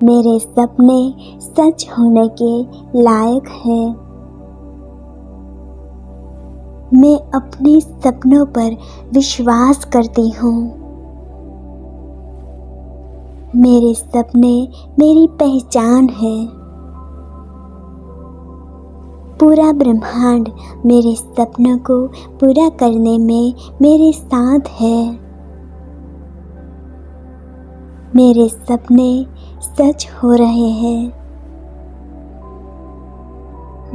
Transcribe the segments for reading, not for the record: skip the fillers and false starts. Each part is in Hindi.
मेरे सपने सच होने के लायक हैं। मैं अपने सपनों पर विश्वास करती हूँ। मेरे सपने मेरी पहचान है। पूरा ब्रह्मांड मेरे सपनों को पूरा करने में मेरे साथ है। मेरे सपने सच हो रहे हैं।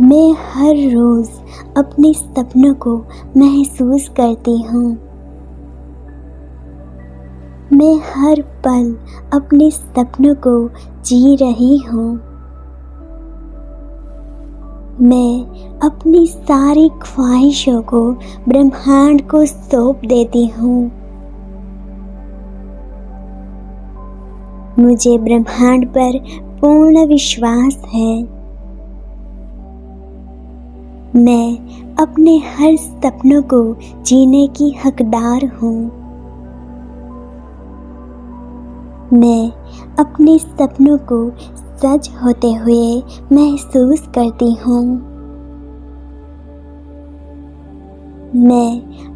मैं हर रोज अपने सपनों को महसूस करती हूँ। मैं हर पल अपने सपनों को जी रही हूँ। मैं अपनी सारी ख्वाहिशों को ब्रह्मांड को सौंप देती हूँ। मुझे ब्रह्मांड पर पूर्ण विश्वास है। मैं अपने हर सपनों को जीने की हकदार हूँ। मैं अपने सपनों को सच होते हुए महसूस करती हूँ। मैं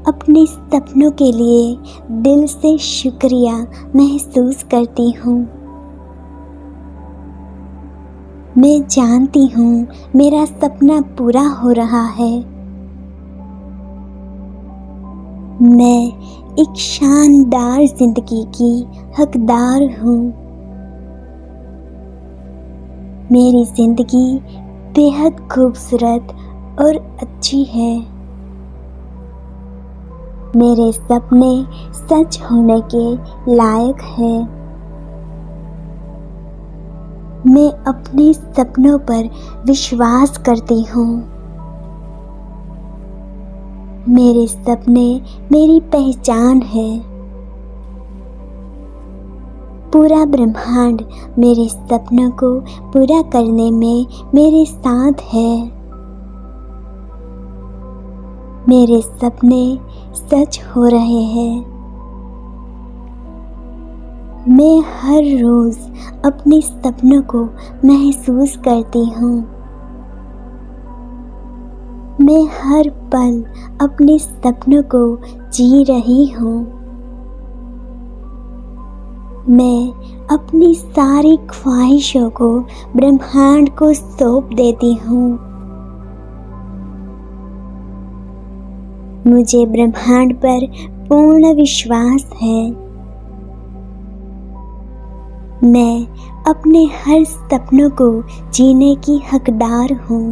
अपने सपनों के लिए दिल से शुक्रिया महसूस करती हूँ। मैं जानती हूँ मेरा सपना पूरा हो रहा है। मैं एक शानदार जिंदगी की हकदार हूँ। मेरी जिंदगी बेहद खूबसूरत और अच्छी है। मेरे सपने सच होने के लायक हैं। मैं अपने सपनों पर विश्वास करती हूँ। मेरे सपने मेरी पहचान है। पूरा ब्रह्मांड मेरे सपनों को पूरा करने में मेरे साथ है। मेरे सपने सच हो रहे हैं। मैं हर रोज अपने सपनों को महसूस करती हूँ। मैं हर पल अपने सपनों को जी रही हूँ। मैं अपनी सारी ख्वाहिशों को ब्रह्मांड को सौंप देती हूँ। मुझे ब्रह्मांड पर पूर्ण विश्वास है। मैं अपने हर सपनों को जीने की हकदार हूँ।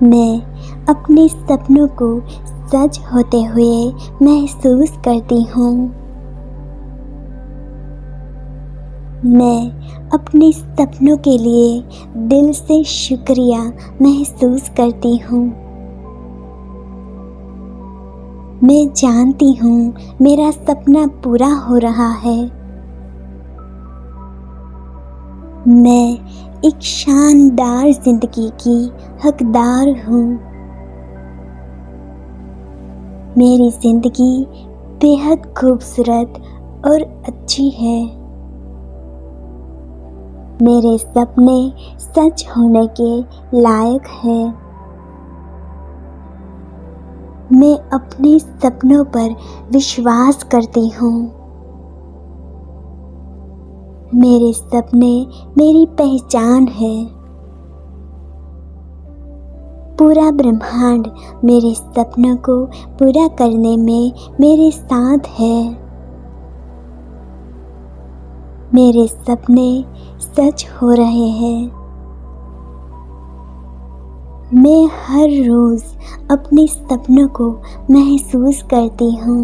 मैं अपने सपनों को सच होते हुए महसूस करती हूँ। मैं अपने सपनों के लिए दिल से शुक्रिया महसूस करती हूँ। मैं जानती हूँ मेरा सपना पूरा हो रहा है। मैं एक शानदार जिंदगी की हकदार हूँ। मेरी जिंदगी बेहद खूबसूरत और अच्छी है। मेरे सपने सच होने के लायक हैं। मैं अपने सपनों पर विश्वास करती हूँ। मेरे सपने मेरी पहचान है। पूरा ब्रह्मांड मेरे सपनों को पूरा करने में मेरे साथ है। मेरे सपने सच हो रहे हैं। मैं हर रोज अपने सपनों को महसूस करती हूँ।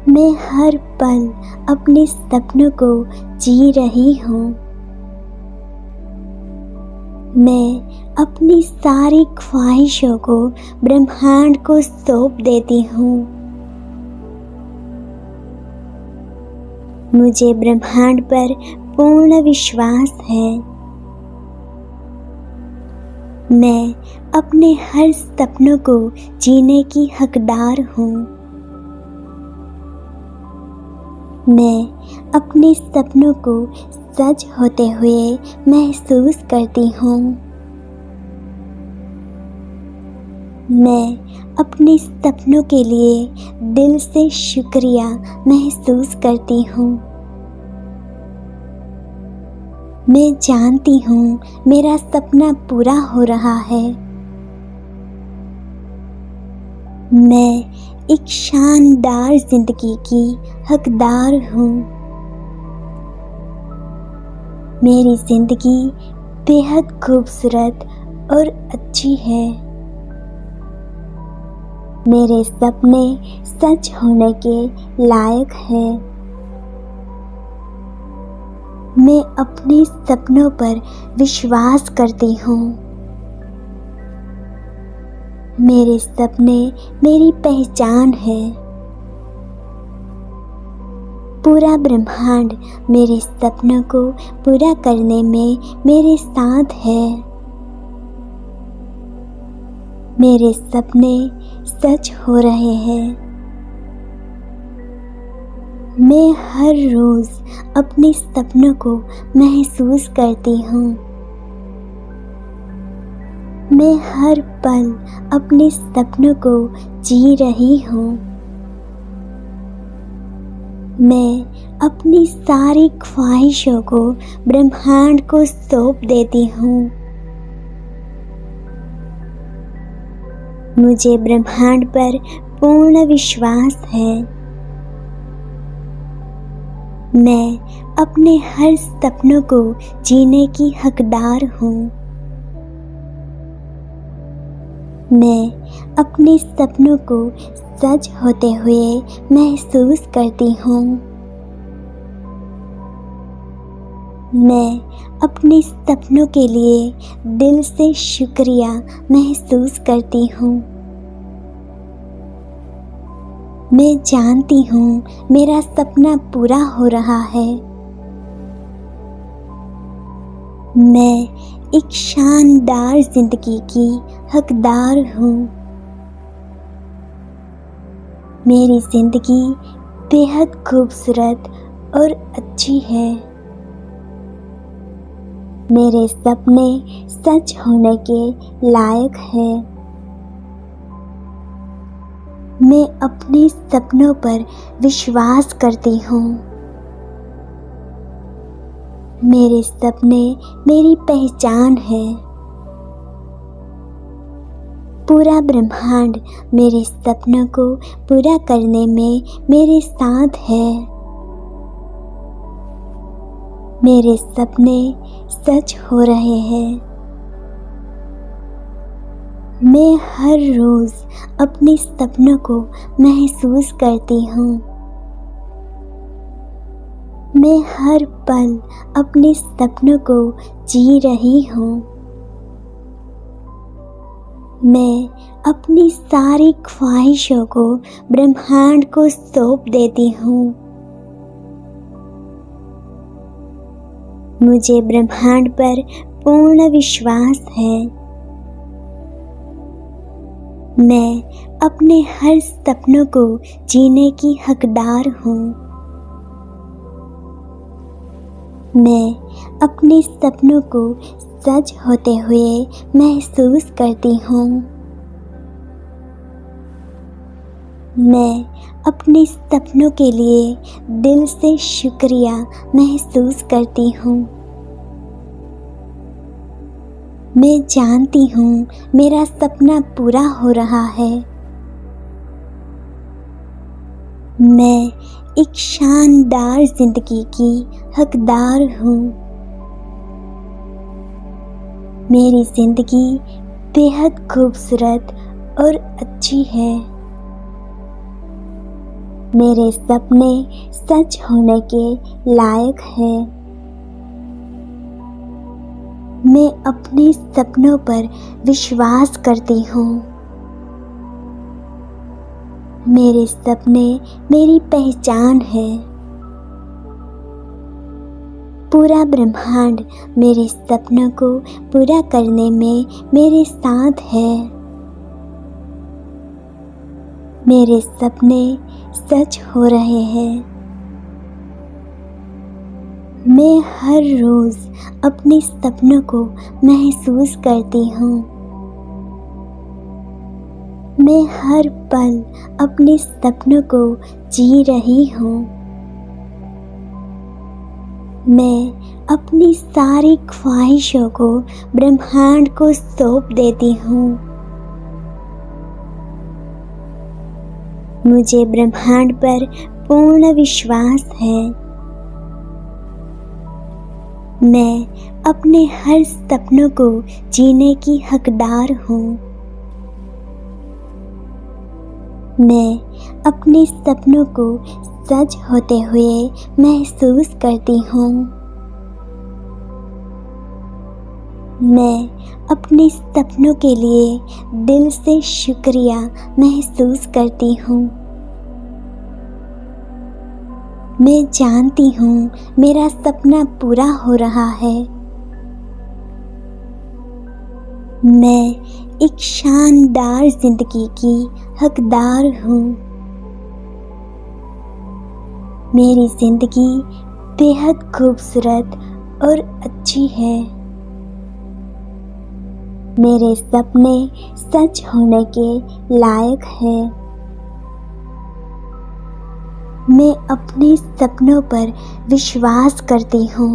मैं हर पल अपने सपनों को जी रही हूँ। मैं अपनी सारी ख्वाहिशों को ब्रह्मांड को सौंप देती हूँ। मुझे ब्रह्मांड पर पूर्ण विश्वास है। मैं अपने हर सपनों को जीने की हकदार हूँ। मैं अपने सपनों को सच होते हुए महसूस करती हूँ। मैं अपने सपनों के लिए दिल से शुक्रिया महसूस करती हूँ। मैं जानती हूँ मेरा सपना पूरा हो रहा है। मैं एक शानदार जिंदगी की हकदार हूँ। मेरी जिंदगी बेहद खूबसूरत और अच्छी है। मेरे सपने सच होने के लायक हैं। मैं अपने सपनों पर विश्वास करती हूँ। मेरे सपने मेरी पहचान है। पूरा ब्रह्मांड मेरे सपनों को पूरा करने में मेरे साथ है। मेरे सपने सच हो रहे हैं। मैं हर रोज अपने सपनों को महसूस करती हूँ। मैं हर पल अपने सपनों को जी रही हूँ। मैं अपनी सारी ख्वाहिशों को ब्रह्मांड को सौंप देती हूँ। मुझे ब्रह्मांड पर पूर्ण विश्वास है। मैं अपने हर सपनों को जीने की हकदार हूँ। मैं अपने सपनों को सच होते हुए महसूस करती हूँ। मैं अपने सपनों के लिए दिल से शुक्रिया महसूस करती हूँ। मैं जानती हूँ मेरा सपना पूरा हो रहा है। मैं एक शानदार जिंदगी की हकदार हूँ। मेरी जिंदगी बेहद खूबसूरत और अच्छी है। मेरे सपने सच होने के लायक हैं। मैं अपने सपनों पर विश्वास करती हूँ। मेरे सपने मेरी पहचान है। पूरा ब्रह्मांड मेरे सपनों को पूरा करने में मेरे साथ है। मेरे सपने सच हो रहे हैं। मैं हर रोज अपने सपनों को महसूस करती हूँ। मैं हर पल अपने सपनों को जी रही हूँ। मैं अपनी सारी ख्वाहिशों को ब्रह्मांड को सौंप देती हूँ। मुझे ब्रह्मांड पर पूर्ण विश्वास है। मैं अपने हर सपनों को जीने की हकदार हूँ। मैं अपने सपनों को सच होते हुए महसूस करती हूँ। मैं अपने सपनों के लिए दिल से शुक्रिया महसूस करती हूँ। मैं जानती हूँ मेरा सपना पूरा हो रहा है। मैं एक शानदार जिंदगी की हकदार हूँ। मेरी जिंदगी बेहद खूबसूरत और अच्छी है। मेरे सपने सच होने के लायक हैं। मैं अपने सपनों पर विश्वास करती हूँ। मेरे सपने मेरी पहचान है। पूरा ब्रह्मांड मेरे सपनों को पूरा करने में मेरे साथ है। मेरे सपने सच हो रहे हैं। मैं हर रोज़ अपने सपनों को महसूस करती हूँ। मैं हर पल अपने सपनों को जी रही हूँ। मैं अपनी सारी ख्वाहिशों को ब्रह्मांड को सौंप देती हूँ। मुझे ब्रह्मांड पर पूर्ण विश्वास है। मैं अपने हर सपनों को जीने की हकदार हूँ। मैं अपने सपनों को सच होते हुए महसूस करती हूँ। मैं अपने सपनों के लिए दिल से शुक्रिया महसूस करती हूँ। मैं जानती हूँ मेरा सपना पूरा हो रहा है। मैं एक शानदार जिंदगी की हकदार हूँ। मेरी जिंदगी बेहद खूबसूरत और अच्छी है। मेरे सपने सच होने के लायक हैं। मैं अपने सपनों पर विश्वास करती हूँ।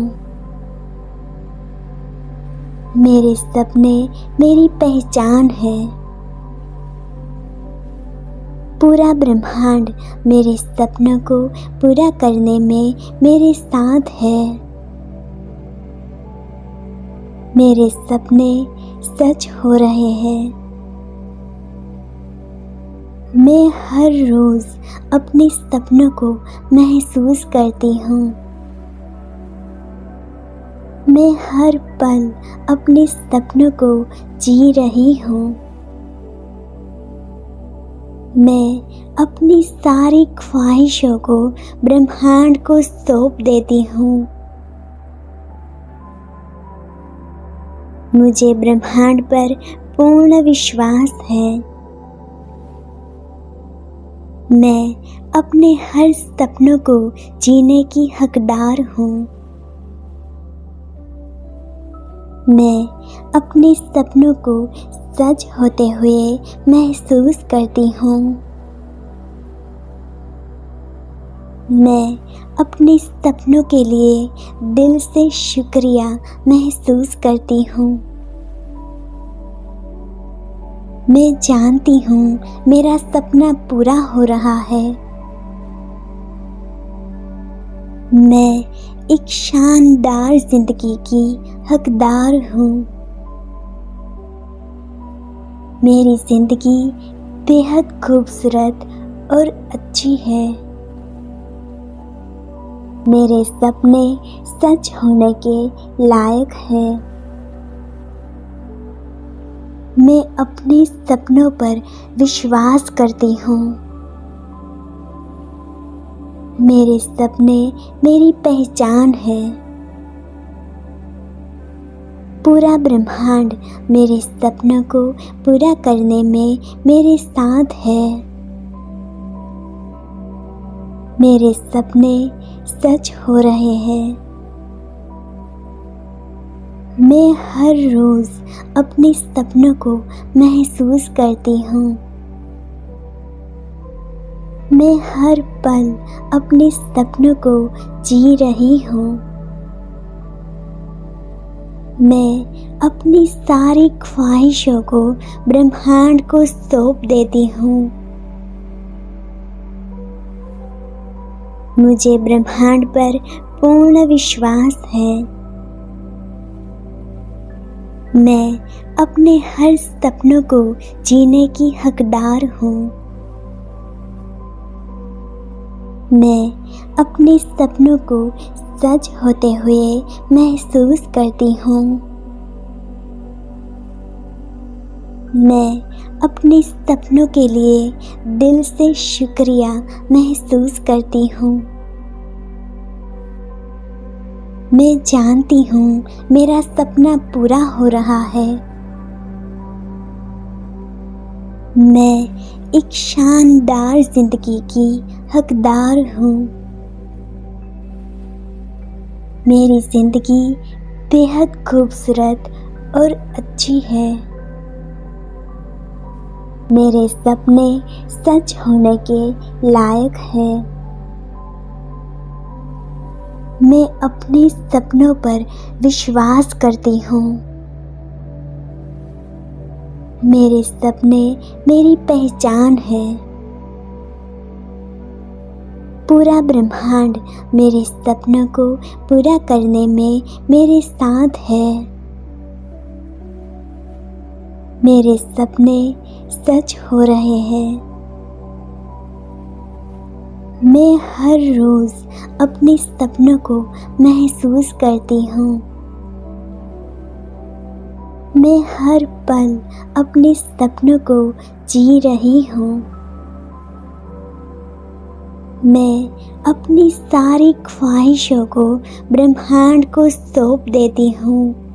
मेरे सपने मेरी पहचान है। पूरा ब्रह्मांड मेरे सपनों को पूरा करने में मेरे साथ है। मेरे सपने सच हो रहे हैं। मैं हर रोज़ अपने सपनों को महसूस करती हूँ। मैं हर पल अपने सपनों को जी रही हूँ। मैं अपनी सारी ख्वाहिशों को ब्रह्मांड को सौंप देती हूँ। मुझे ब्रह्मांड पर पूर्ण विश्वास है। मैं अपने हर सपनों को जीने की हकदार हूँ। मैं अपने सपनों को सच होते हुए महसूस करती हूँ। मैं अपने सपनों के लिए दिल से शुक्रिया महसूस करती हूँ। मैं जानती हूँ मेरा सपना पूरा हो रहा है। मैं एक शानदार जिंदगी की हकदार हूँ। मेरी जिंदगी बेहद खूबसूरत और अच्छी है। मेरे सपने सच होने के लायक हैं। मैं अपने सपनों पर विश्वास करती हूँ। मेरे सपने मेरी पहचान है। पूरा ब्रह्मांड मेरे सपनों को पूरा करने में मेरे साथ है। मेरे सपने सच हो रहे हैं। मैं हर रोज़ अपने सपनों को महसूस करती हूँ। मैं हर पल अपने सपनों को जी रही हूँ। मैं अपनी सारी ख्वाहिशों को ब्रह्मांड को सौंप देती हूँ। मुझे ब्रह्मांड पर पूर्ण विश्वास है। मैं अपने हर सपनों को जीने की हकदार हूँ। मैं अपने सपनों को सच होते हुए महसूस करती हूँ। मैं अपने सपनों के लिए दिल से शुक्रिया महसूस करती हूँ। मैं जानती हूँ मेरा सपना पूरा हो रहा है। मैं एक शानदार जिंदगी की हकदार हूँ। मेरी ज़िंदगी बेहद खूबसूरत और अच्छी है। मेरे सपने सच होने के लायक है। मैं अपने सपनों पर विश्वास करती हूँ। मेरे सपने मेरी पहचान है। पूरा ब्रह्मांड मेरे सपनों को पूरा करने में मेरे साथ है। मेरे सपने सच हो रहे हैं। मैं हर रोज़ अपने सपनों को महसूस करती हूँ। मैं हर पल अपने सपनों को जी रही हूँ। मैं अपनी सारी ख्वाहिशों को ब्रह्मांड को सौंप देती हूँ।